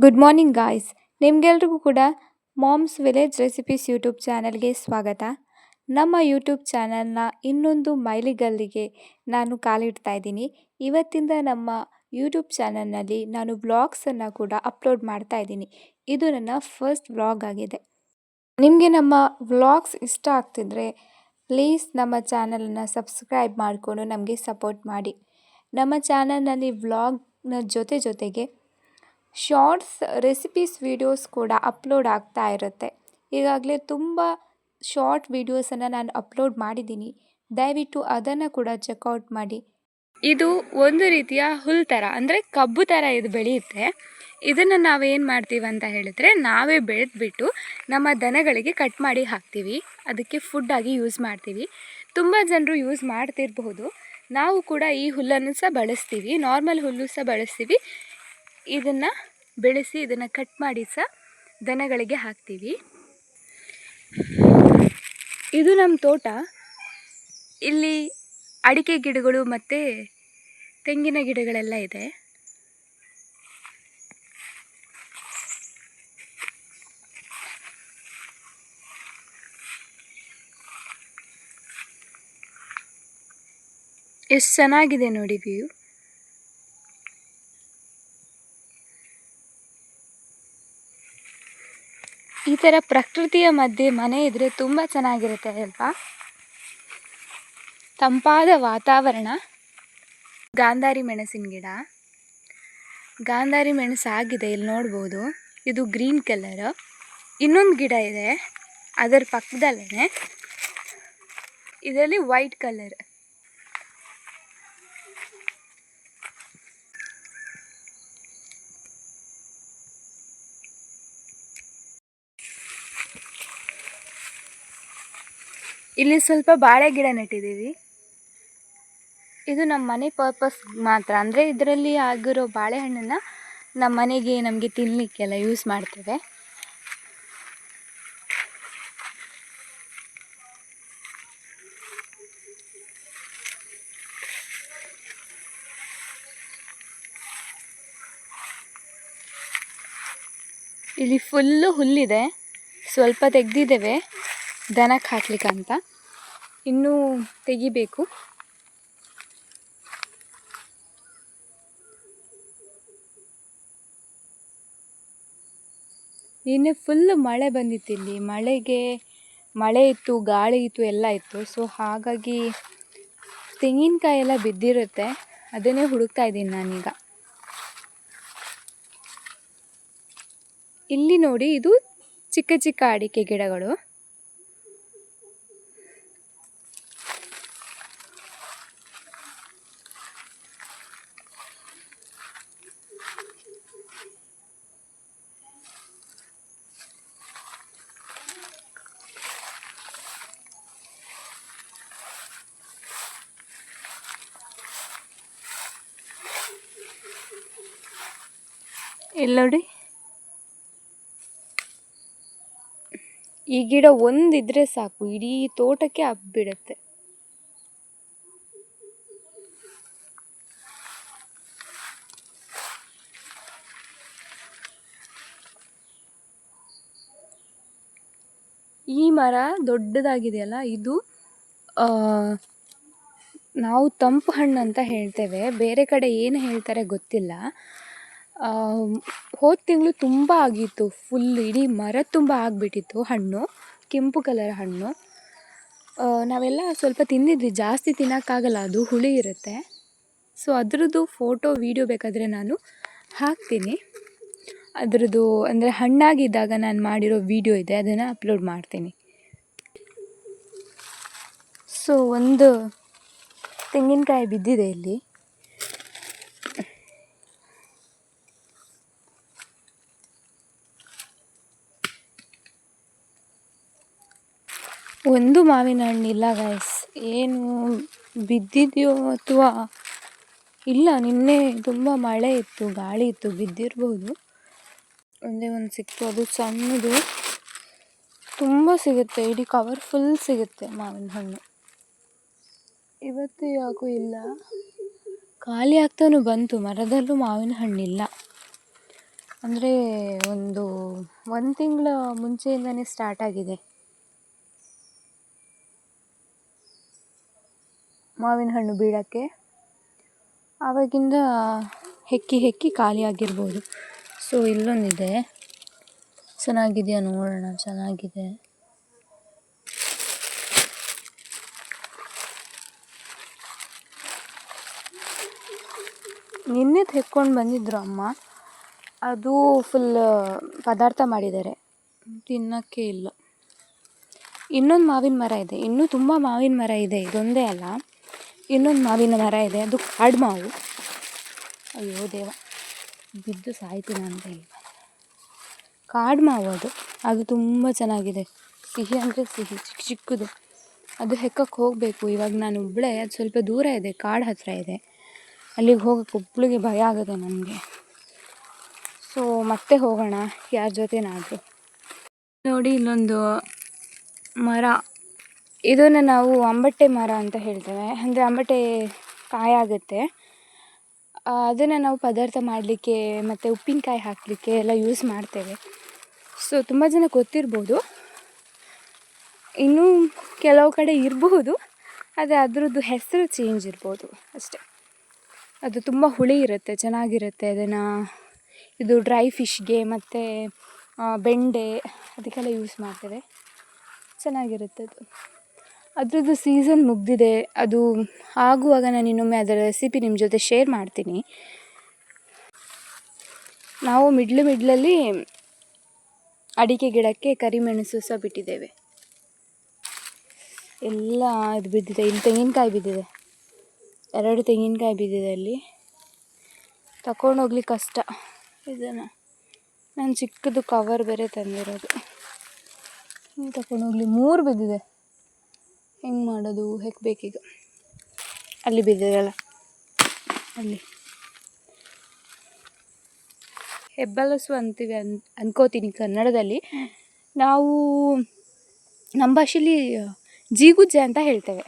Good morning guys. ನಿಮಗೆಲ್ರಿಗೂ ಕೂಡ moms village recipes YouTube ಚಾನಲ್ಗೆ ಸ್ವಾಗತ. ನಮ್ಮ ಯೂಟ್ಯೂಬ್ ಚಾನಲ್ನ ಇನ್ನೊಂದು ಮೈಲಿಗಲ್ಲಿಗೆ ನಾನು ಕಾಲಿಡ್ತಾ ಇದ್ದೀನಿ. ಇವತ್ತಿಂದ ನಮ್ಮ ಯೂಟ್ಯೂಬ್ ಚಾನಲ್ನಲ್ಲಿ ನಾನು ವ್ಲಾಗ್ಸನ್ನು ಕೂಡ ಅಪ್ಲೋಡ್ ಮಾಡ್ತಾ ಇದ್ದೀನಿ. ಇದು ನನ್ನ ಫಸ್ಟ್ ವ್ಲಾಗ್ ಆಗಿದೆ. ನಿಮಗೆ ನಮ್ಮ ವ್ಲಾಗ್ಸ್ ಇಷ್ಟ ಆಗ್ತಿದ್ರೆ ಪ್ಲೀಸ್ ನಮ್ಮ ಚಾನಲನ್ನು ಸಬ್ಸ್ಕ್ರೈಬ್ ಮಾಡಿಕೊಂಡು ನಮಗೆ ಸಪೋರ್ಟ್ ಮಾಡಿ. ನಮ್ಮ ಚಾನಲ್ನಲ್ಲಿ ವ್ಲಾಗ್ನ ಜೊತೆಗೆ ಶಾರ್ಟ್ಸ್ ರೆಸಿಪೀಸ್ ವೀಡಿಯೋಸ್ ಕೂಡ ಅಪ್ಲೋಡ್ ಆಗ್ತಾ ಇರುತ್ತೆ. ಈಗಾಗಲೇ ತುಂಬ ಶಾರ್ಟ್ ವೀಡಿಯೋಸನ್ನು ನಾನು ಅಪ್ಲೋಡ್ ಮಾಡಿದ್ದೀನಿ. ದಯವಿಟ್ಟು ಅದನ್ನು ಕೂಡ ಚೆಕ್ಔಟ್ ಮಾಡಿ. ಇದು ಒಂದು ರೀತಿಯ ಹುಲ್ ಥರ, ಅಂದರೆ ಕಬ್ಬು ಥರ ಇದು ಬೆಳೆಯುತ್ತೆ. ಇದನ್ನು ನಾವೇನು ಮಾಡ್ತೀವಿ ಅಂತ ಹೇಳಿದ್ರೆ, ನಾವೇ ಬೆಳೆದ್ಬಿಟ್ಟು ನಮ್ಮ ದನಗಳಿಗೆ ಕಟ್ ಮಾಡಿ ಹಾಕ್ತೀವಿ. ಅದಕ್ಕೆ ಫುಡ್ಡಾಗಿ ಯೂಸ್ ಮಾಡ್ತೀವಿ. ತುಂಬ ಜನರು ಯೂಸ್ ಮಾಡ್ತಿರಬಹುದು. ನಾವು ಕೂಡ ಈ ಹುಲ್ಲನ್ನು ಸಹ ಬಳಸ್ತೀವಿ, ನಾರ್ಮಲ್ ಹುಲ್ಲು ಸಹ ಬಳಸ್ತೀವಿ. ಇದನ್ನು ಬೆಳೆಸಿ ಇದನ್ನು ಕಟ್ ಮಾಡಿ ಸಹ ದನಗಳಿಗೆ ಹಾಕ್ತೀವಿ. ಇದು ನಮ್ಮ ತೋಟ. ಇಲ್ಲಿ ಅಡಿಕೆ ಗಿಡಗಳು ಮತ್ತು ತೆಂಗಿನ ಗಿಡಗಳೆಲ್ಲ ಇದೆ. ಎಷ್ಟು ಚೆನ್ನಾಗಿದೆ ನೋಡಿ ವ್ಯೂ. ಈ ಥರ ಪ್ರಕೃತಿಯ ಮಧ್ಯೆ ಮನೆ ಇದ್ದರೆ ತುಂಬ ಚೆನ್ನಾಗಿರುತ್ತೆ ಅಲ್ವಾ? ತಂಪಾದ ವಾತಾವರಣ. ಗಾಂಧಾರಿ ಮೆಣಸಿನ ಗಿಡ, ಗಾಂಧಾರಿ ಮೆಣಸು ಆಗಿದೆ, ಇಲ್ಲಿ ನೋಡ್ಬೋದು. ಇದು ಗ್ರೀನ್ ಕಲರ್. ಇನ್ನೊಂದು ಗಿಡ ಇದೆ ಅದರ ಪಕ್ಕದಲ್ಲೇ, ಇದರಲ್ಲಿ ವೈಟ್ ಕಲರ್. ಇಲ್ಲಿ ಸ್ವಲ್ಪ ಬಾಳೆ ಗಿಡ ನೆಟ್ಟಿದ್ದೀವಿ. ಇದು ನಮ್ಮ ಮನೆ ಪರ್ಪಸ್ ಮಾತ್ರ, ಅಂದರೆ ಇದರಲ್ಲಿ ಆಗಿರೋ ಬಾಳೆಹಣ್ಣನ್ನು ನಮ್ಮ ಮನೆಗೆ ನಮಗೆ ತಿನ್ನಲಿಕ್ಕೆಲ್ಲ ಯೂಸ್ ಮಾಡ್ತೇವೆ. ಇಲ್ಲಿ ಫುಲ್ಲು ಹುಲ್ಲಿದೆ, ಸ್ವಲ್ಪ ತೆಗೆದಿದ್ದೇವೆ ದನಕ್ಕೆ ಹಾಕ್ಲಿಕ್ಕಂತ, ಇನ್ನೂ ತೆಗಿಬೇಕು. ನಿನ್ನೆ ಫುಲ್ಲು ಮಳೆ ಬಂದಿತ್ತು. ಇಲ್ಲಿ ಮಳೆ ಇತ್ತು, ಗಾಳಿ ಇತ್ತು, ಎಲ್ಲ ಇತ್ತು. ಸೊ ಹಾಗಾಗಿ ತೆಂಗಿನಕಾಯಿ ಎಲ್ಲ ಬಿದ್ದಿರುತ್ತೆ, ಅದನ್ನೇ ಹುಡುಕ್ತಾ ಇದ್ದೀನಿ ನಾನೀಗ. ಇಲ್ಲಿ ನೋಡಿ, ಇದು ಚಿಕ್ಕ ಚಿಕ್ಕ ಅಡಿಕೆ ಗಿಡಗಳು. ಇಲ್ಲಿ ನೋಡಿ, ಈ ಗಿಡ ಒಂದಿದ್ರೆ ಸಾಕು, ಇಡೀ ತೋಟಕ್ಕೆ ಹಬ್ಬಿಡುತ್ತೆ. ಈ ಮರ ದೊಡ್ಡದಾಗಿದೆಯಲ್ಲ, ಇದು ನಾವು ತಂಪು ಹಣ್ಣು ಅಂತ ಹೇಳ್ತೇವೆ, ಬೇರೆ ಕಡೆ ಏನು ಹೇಳ್ತಾರೆ ಗೊತ್ತಿಲ್ಲ. ಹೋದ ತಿಂಗಳು ತುಂಬ ಆಗಿತ್ತು, ಫುಲ್ ಇಡೀ ಮರ ತುಂಬ ಆಗಿಬಿಟ್ಟಿತ್ತು ಹಣ್ಣು, ಕೆಂಪು ಕಲರ್ ಹಣ್ಣು. ನಾವೆಲ್ಲ ಸ್ವಲ್ಪ ತಿಂದಿದ್ವಿ, ಜಾಸ್ತಿ ತಿನ್ನೋಕ್ಕಾಗಲ್ಲ, ಅದು ಹುಳಿ ಇರುತ್ತೆ. ಸೊ ಅದರದ್ದು ಫೋಟೋ ವೀಡಿಯೋ ಬೇಕಾದರೆ ನಾನು ಹಾಕ್ತೀನಿ. ಅದರದ್ದು ಅಂದರೆ ಹಣ್ಣಾಗಿದ್ದಾಗ ನಾನು ಮಾಡಿರೋ ವೀಡಿಯೋ ಇದೆ, ಅದನ್ನು ಅಪ್ಲೋಡ್ ಮಾಡ್ತೀನಿ. ಸೊ ಒಂದು ತೆಂಗಿನಕಾಯಿ ಬಿದ್ದಿದೆ ಇಲ್ಲಿ. ಒಂದು ಮಾವಿನ ಹಣ್ಣಿಲ್ಲ ಗೈಸ್. ಏನು ಬಿದ್ದಿದೆಯೋ ಅಥವಾ ಇಲ್ಲ, ನಿನ್ನೆ ತುಂಬ ಮಳೆ ಇತ್ತು, ಗಾಳಿ ಇತ್ತು, ಬಿದ್ದಿರ್ಬೋದು. ಒಂದೇ ಒಂದು ಸಿಕ್ತು, ಅದು ಸಣ್ಣದು. ತುಂಬ ಸಿಗುತ್ತೆ, ಇಡೀ ಕವರ್ ಫುಲ್ ಸಿಗುತ್ತೆ ಮಾವಿನ ಹಣ್ಣು. ಇವತ್ತು ಯಾಕೂ ಇಲ್ಲ, ಖಾಲಿ ಆಗ್ತಾನೂ ಬಂತು, ಮರದಲ್ಲೂ ಮಾವಿನ ಹಣ್ಣಿಲ್ಲ. ಅಂದರೆ ಒಂದು ತಿಂಗಳ ಮುಂಚೆಯಿಂದನೇ ಸ್ಟಾರ್ಟ್ ಆಗಿದೆ. ಮಾವಿನ ಹಣ್ಣು ಬೀಳೋಕ್ಕೆ ಆವಾಗಿಂದ ಹೆಕ್ಕಿ ಖಾಲಿ ಆಗಿರ್ಬೋದು. ಸೊ ಇಲ್ಲೊಂದಿದೆ, ಚೆನ್ನಾಗಿದೆಯಾ ನೋಡೋಣ. ಚೆನ್ನಾಗಿದೆ. ನಿನ್ನೆದು ಹೆಕ್ಕೊಂಡು ಬಂದಿದ್ರು ಅಮ್ಮ. ಅದು ಫುಲ್ ಪದಾರ್ಥ ಮಾಡಿದ್ದಾರೆ, ತಿನ್ನೋಕ್ಕೆ ಇಲ್ಲ. ಇನ್ನೊಂದು ಮಾವಿನ ಮರ ಇದೆ, ಇನ್ನೂ ತುಂಬ ಮಾವಿನ ಮರ ಇದೆ, ಇದೊಂದೇ ಅಲ್ಲ, ಇನ್ನೊಂದು ಮಾವಿನ ಮರ ಇದೆ, ಅದು ಕಾಡು ಮಾವು. ಅಯ್ಯೋ ದೇವ, ಬಿದ್ದು ಸಾಯ್ತೀನಿ ಅಂತ ಇಲ್ಲ. ಕಾಡು ಮಾವು ಅದು ತುಂಬ ಚೆನ್ನಾಗಿದೆ. ಸಿಹಿ ಅಂದರೆ ಸಿಹಿ, ಚಿಕ್ಕದು. ಅದು ಹೆಕ್ಕಕ್ಕೆ ಹೋಗಬೇಕು. ಇವಾಗ ನಾನು ಒಬ್ಬಳೇ, ಅದು ಸ್ವಲ್ಪ ದೂರ ಇದೆ, ಕಾಡು ಹತ್ತಿರ ಇದೆ. ಅಲ್ಲಿಗೆ ಹೋಗೋಕ್ಕೆ ಒಬ್ಬಳಿಗೆ ಭಯ ಆಗುತ್ತೆ ನನಗೆ. ಸೊ ಮತ್ತೆ ಹೋಗೋಣ ಯಾರ ಜೊತೆನಾದರೂ. ನೋಡಿ ಇಲ್ಲೊಂದು ಮರ, ಇದನ್ನು ನಾವು ಅಂಬಟೆ ಮರ ಅಂತ ಹೇಳ್ತೇವೆ. ಅಂದರೆ ಅಂಬಟೆ ಕಾಯಾಗುತ್ತೆ, ಅದನ್ನು ನಾವು ಪದಾರ್ಥ ಮಾಡಲಿಕ್ಕೆ ಮತ್ತು ಉಪ್ಪಿನಕಾಯಿ ಹಾಕಲಿಕ್ಕೆ ಎಲ್ಲ ಯೂಸ್ ಮಾಡ್ತೇವೆ. ಸೊ ತುಂಬ ಜನ ಗೊತ್ತಿರ್ಬೋದು, ಇನ್ನೂ ಕೆಲವು ಕಡೆ ಇರಬಹುದು, ಆದರೆ ಅದರದ್ದು ಹೆಸರು ಚೇಂಜ್ ಇರ್ಬೋದು ಅಷ್ಟೆ. ಅದು ತುಂಬ ಹುಳಿ ಇರುತ್ತೆ, ಚೆನ್ನಾಗಿರುತ್ತೆ. ಅದನ್ನು ಇದು ಡ್ರೈ ಫಿಶ್ಗೆ ಮತ್ತು ಬೆಂಡೆ ಅದಕ್ಕೆಲ್ಲ ಯೂಸ್ ಮಾಡ್ತೇವೆ, ಚೆನ್ನಾಗಿರುತ್ತೆ ಅದು. ಅದ್ರದ್ದು ಸೀಸನ್ ಮುಗಿದಿದೆ. ಅದು ಆಗುವಾಗ ನಾನು ಇನ್ನೊಮ್ಮೆ ಅದರ ರೆಸಿಪಿ ನಿಮ್ಮ ಜೊತೆ ಶೇರ್ ಮಾಡ್ತೀನಿ. ನಾವು ಮಿಡ್ಲಲ್ಲಿ ಅಡಿಕೆ ಗಿಡಕ್ಕೆ ಕರಿಮೆಣಸು ಸಹ ಬಿಟ್ಟಿದ್ದೇವೆ. ಎಲ್ಲ ಇದು ಬಿದ್ದಿದೆ. ಇಲ್ಲಿ ತೆಂಗಿನಕಾಯಿ ಬಿದ್ದಿದೆ, 2 ತೆಂಗಿನಕಾಯಿ ಬಿದ್ದಿದೆ. ಅಲ್ಲಿ ತಗೊಂಡೋಗ್ಲಿಕ್ಕೆ ಕಷ್ಟ. ಇದನ್ನು ನಾನು ಚಿಕ್ಕದು ಕವರ್ ಬೇರೆ ತಂದಿರೋದು, ತಗೊಂಡೋಗ್ಲಿ. 3 ಬಿದ್ದಿದೆ, ಹೆಂಗೆ ಮಾಡೋದು? ಹೆಕ್ಬೇಕೀಗ. ಅಲ್ಲಿ ಬಿದ್ದಿದೆಯಲ್ಲ, ಅಲ್ಲಿ ಹೆಬ್ಬಲಸು ಅಂತೀವಿ ಅನ್ಕೋತೀನಿ ಕನ್ನಡದಲ್ಲಿ. ನಾವು ನಮ್ಮ ಭಾಷೆಯಲ್ಲಿ ಜೀಗುಜ್ಜೆ ಅಂತ ಹೇಳ್ತೇವೆ.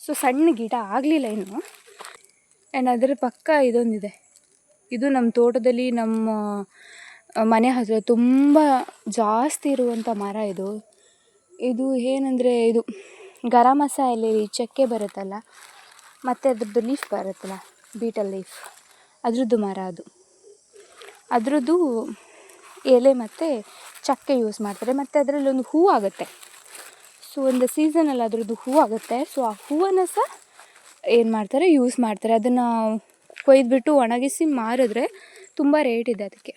ಸೊ ಸಣ್ಣ ಗಿಡ ಆಗಲಿಲ್ಲ ಇನ್ನು. ಆ್ಯಂಡ್ ಅದರ ಪಕ್ಕ ಇದೊಂದಿದೆ. ಇದು ನಮ್ಮ ತೋಟದಲ್ಲಿ, ನಮ್ಮ ಮನೆ ಹತ್ತಿರ ತುಂಬ ಜಾಸ್ತಿ ಇರುವಂಥ ಮರ ಇದು. ಇದು ಏನಂದರೆ, ಇದು ಗರಂ ಮಸಾಲೆಯಲ್ಲಿ ಚಕ್ಕೆ ಬರುತ್ತಲ್ಲ, ಮತ್ತು ಅದ್ರದ್ದು ಲೀಫ್ ಬರುತ್ತಲ್ಲ, ಬೀಟಲ್ ಲೀಫ್, ಅದ್ರದ್ದು ಮರ ಅದು. ಅದರದ್ದು ಎಲೆ ಮತ್ತು ಚಕ್ಕೆ ಯೂಸ್ ಮಾಡ್ತಾರೆ. ಮತ್ತು ಅದರಲ್ಲಿ ಒಂದು ಹೂವು ಆಗುತ್ತೆ. ಸೊ ಒಂದು ಸೀಸನಲ್ಲಿ ಅದರದ್ದು ಹೂವು ಆಗುತ್ತೆ. ಸೊ ಆ ಹೂವನ್ನು ಸಹ ಏನು ಮಾಡ್ತಾರೆ, ಯೂಸ್ ಮಾಡ್ತಾರೆ. ಅದನ್ನು ಕೊಯ್ದುಬಿಟ್ಟು ಒಣಗಿಸಿ ಮಾರಿದ್ರೆ ತುಂಬ ರೇಟ್ ಇದೆ ಅದಕ್ಕೆ.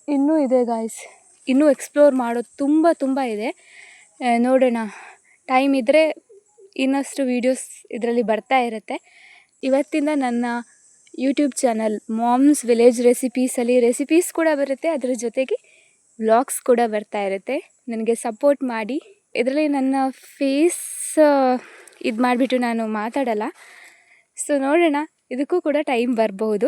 ಇನ್ನೂ ಇದೆ ಗಾಯ್ಸ್, ಇನ್ನೂ ಎಕ್ಸ್ಪ್ಲೋರ್ ಮಾಡೋದು ತುಂಬ ಇದೆ. ನೋಡೋಣ, ಟೈಮ್ ಇದ್ದರೆ ಇನ್ನಷ್ಟು ವೀಡಿಯೋಸ್ ಇದರಲ್ಲಿ ಬರ್ತಾ ಇರುತ್ತೆ. ಇವತ್ತಿಂದ ನನ್ನ ಯೂಟ್ಯೂಬ್ ಚಾನಲ್ ಮಾಮ್ಸ್ ವಿಲೇಜ್ ರೆಸಿಪೀಸಲ್ಲಿ ರೆಸಿಪೀಸ್ ಕೂಡ ಬರುತ್ತೆ, ಅದರ ಜೊತೆಗೆ ವ್ಲಾಗ್ಸ್ ಕೂಡ ಬರ್ತಾ ಇರುತ್ತೆ. ನನಗೆ ಸಪೋರ್ಟ್ ಮಾಡಿ. ಇದರಲ್ಲಿ ನನ್ನ ಫೇಸ್ ಇದು ಮಾಡಿಬಿಟ್ಟು ನಾನು ಮಾತಾಡಲ್ಲ. ಸೊ ನೋಡೋಣ, ಇದಕ್ಕೂ ಕೂಡ ಟೈಮ್ ಬರಬಹುದು.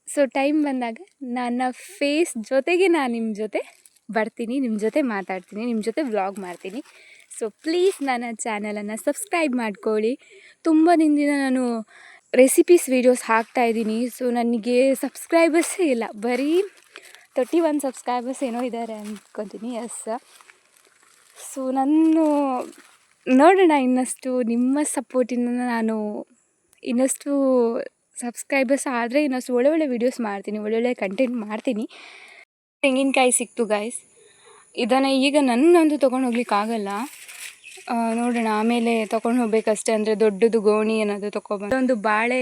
ಸೊ ಟೈಮ್ ಬಂದಾಗ ನನ್ನ ಫೇಸ್ ಜೊತೆಗೆ ನಾನು ನಿಮ್ಮ ಜೊತೆ ಬರ್ತೀನಿ, ನಿಮ್ಮ ಜೊತೆ ಮಾತಾಡ್ತೀನಿ, ನಿಮ್ಮ ಜೊತೆ ವ್ಲಾಗ್ ಮಾಡ್ತೀನಿ. ಸೊ ಪ್ಲೀಸ್ ನನ್ನ ಚಾನಲನ್ನು ಸಬ್ಸ್ಕ್ರೈಬ್ ಮಾಡ್ಕೊಳ್ಳಿ. ತುಂಬ ದಿನದಿಂದ ನಾನು ರೆಸಿಪೀಸ್ ವೀಡಿಯೋಸ್ ಹಾಕ್ತಾಯಿದ್ದೀನಿ. ಸೊ ನನಗೆ ಸಬ್ಸ್ಕ್ರೈಬರ್ಸೇ ಇಲ್ಲ, ಬರೀ 31 ಸಬ್ಸ್ಕ್ರೈಬರ್ಸ್ ಏನೋ ಇದ್ದಾರೆ ಅಂದ್ಕೊತೀನಿ. ಎಸ್. ಸೊ ನಾನು ನೋಡೋಣ, ಇನ್ನಷ್ಟು ನಿಮ್ಮ ಸಪೋರ್ಟಿಂದ ನಾನು ಇನ್ನಷ್ಟು ಸಬ್ಸ್ಕ್ರೈಬರ್ಸ್ ಆದರೆ ಇನ್ನಷ್ಟು ಒಳ್ಳೊಳ್ಳೆ ವೀಡಿಯೋಸ್ ಮಾಡ್ತೀನಿ, ಒಳ್ಳೊಳ್ಳೆ ಕಂಟೆಂಟ್ ಮಾಡ್ತೀನಿ. ತೆಂಗಿನಕಾಯಿ ಸಿಕ್ತು ಗಾಯ್ಸ್. ಇದನ್ನು ಈಗ ನನ್ನಂತೂ ತೊಗೊಂಡು ಹೋಗ್ಲಿಕ್ಕಾಗಲ್ಲ. ನೋಡೋಣ, ಆಮೇಲೆ ತೊಗೊಂಡು ಹೋಗ್ಬೇಕಷ್ಟೇ. ಅಂದರೆ ದೊಡ್ಡದು ಗೋಣಿ ಏನಾದರೂ ತೊಗೊಬಂದು. ಒಂದು ಬಾಳೆ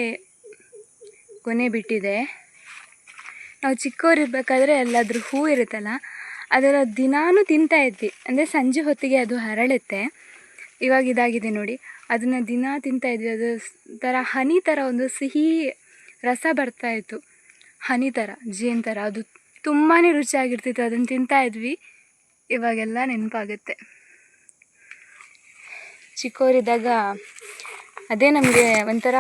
ಕೊನೆ ಬಿಟ್ಟಿದೆ. ನಾವು ಚಿಕ್ಕವರಿರ್ಬೇಕಾದ್ರೆ ಎಲ್ಲಾದರೂ ಹೂ ಇರುತ್ತಲ್ಲ, ಅದರ ದಿನಾನೂ ತಿಂತಾಯಿದ್ವಿ. ಅಂದರೆ ಸಂಜೆ ಹೊತ್ತಿಗೆ ಅದು ಹರಳುತ್ತೆ. ಇವಾಗ ಇದಾಗಿದೆ ನೋಡಿ, ಅದನ್ನು ದಿನ ತಿಂತಾಯಿದ್ವಿ. ಅದು ಥರ ಹನಿ ಥರ ಒಂದು ಸಿಹಿ ರಸ ಬರ್ತಾಯಿತ್ತು, ಹನಿ ಥರ, ಜೇನು ಥರ. ಅದು ತುಂಬಾ ರುಚಿಯಾಗಿರ್ತಿತ್ತು. ಅದನ್ನು ತಿಂತಾಯಿದ್ವಿ. ಇವಾಗೆಲ್ಲ ನೆನಪಾಗುತ್ತೆ. ಚಿಕ್ಕವರಿದ್ದಾಗ ಅದೇ ನಮಗೆ ಒಂಥರ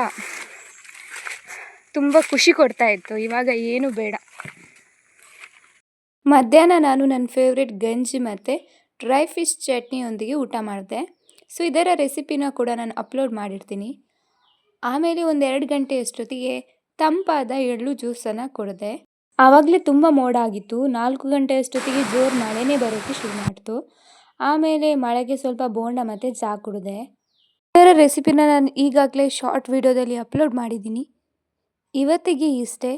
ತುಂಬ ಖುಷಿ ಕೊಡ್ತಾಯಿತ್ತು. ಇವಾಗ ಏನು ಬೇಡ. ಮಧ್ಯಾಹ್ನ ನಾನು ನನ್ನ ಫೇವ್ರೆಟ್ ಗಂಜಿ ಮತ್ತು ಡ್ರೈ ಫಿಶ್ ಚಟ್ನಿಯೊಂದಿಗೆ ಊಟ ಮಾಡಿದೆ. ಸೊ ಇದರ ರೆಸಿಪಿನ ಕೂಡ ನಾನು ಅಪ್ಲೋಡ್ ಮಾಡಿರ್ತೀನಿ. ಆಮೇಲೆ ಒಂದು 2 ಗಂಟೆ ಅಷ್ಟೊತ್ತಿಗೆ ತಂಪಾದ ಎಳ್ಳು ಜ್ಯೂಸನ್ನು ಕುಡಿದೆ. ಆವಾಗಲೇ ತುಂಬ ಮೋಡ ಆಗಿತ್ತು. 4 ಗಂಟೆ ಅಷ್ಟೊತ್ತಿಗೆ ಜೋರು ಮಳೆನೇ ಬರೋಕ್ಕೆ ಶುರು ಮಾಡ್ತು. ಆಮೇಲೆ ಮಳೆಗೆ ಸ್ವಲ್ಪ ಬೋಂಡ ಮತ್ತು ಚಹಾ ಕುಡಿದೆ. ಇದರ ರೆಸಿಪಿನ ನಾನು ಈಗಾಗಲೇ ಶಾರ್ಟ್ ವಿಡಿಯೋದಲ್ಲಿ ಅಪ್ಲೋಡ್ ಮಾಡಿದ್ದೀನಿ. ಇವತ್ತಿಗೆ ಇಷ್ಟೇ.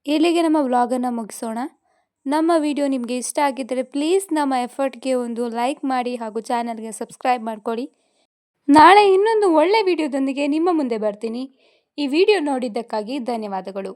ಇಲ್ಲಿಗೆ ನಮ್ಮ ವ್ಲಾಗನ್ನು ಮುಗಿಸೋಣ. ನಮ್ಮ ವಿಡಿಯೋ ನಿಮಗೆ ಇಷ್ಟ ಆಗಿದ್ದರೆ ಪ್ಲೀಸ್ ನಮ್ಮ ಎಫರ್ಟ್ಗೆ ಒಂದು ಲೈಕ್ ಮಾಡಿ ಹಾಗೂ ಚಾನಲ್ಗೆ ಸಬ್ಸ್ಕ್ರೈಬ್ ಮಾಡ್ಕೊಳ್ಳಿ. ನಾಳೆ ಇನ್ನೊಂದು ಒಳ್ಳೆ ವಿಡಿಯೋದೊಂದಿಗೆ ನಿಮ್ಮ ಮುಂದೆ ಬರ್ತೀನಿ. ಈ ವಿಡಿಯೋ ನೋಡಿದ್ದಕ್ಕಾಗಿ ಧನ್ಯವಾದಗಳು.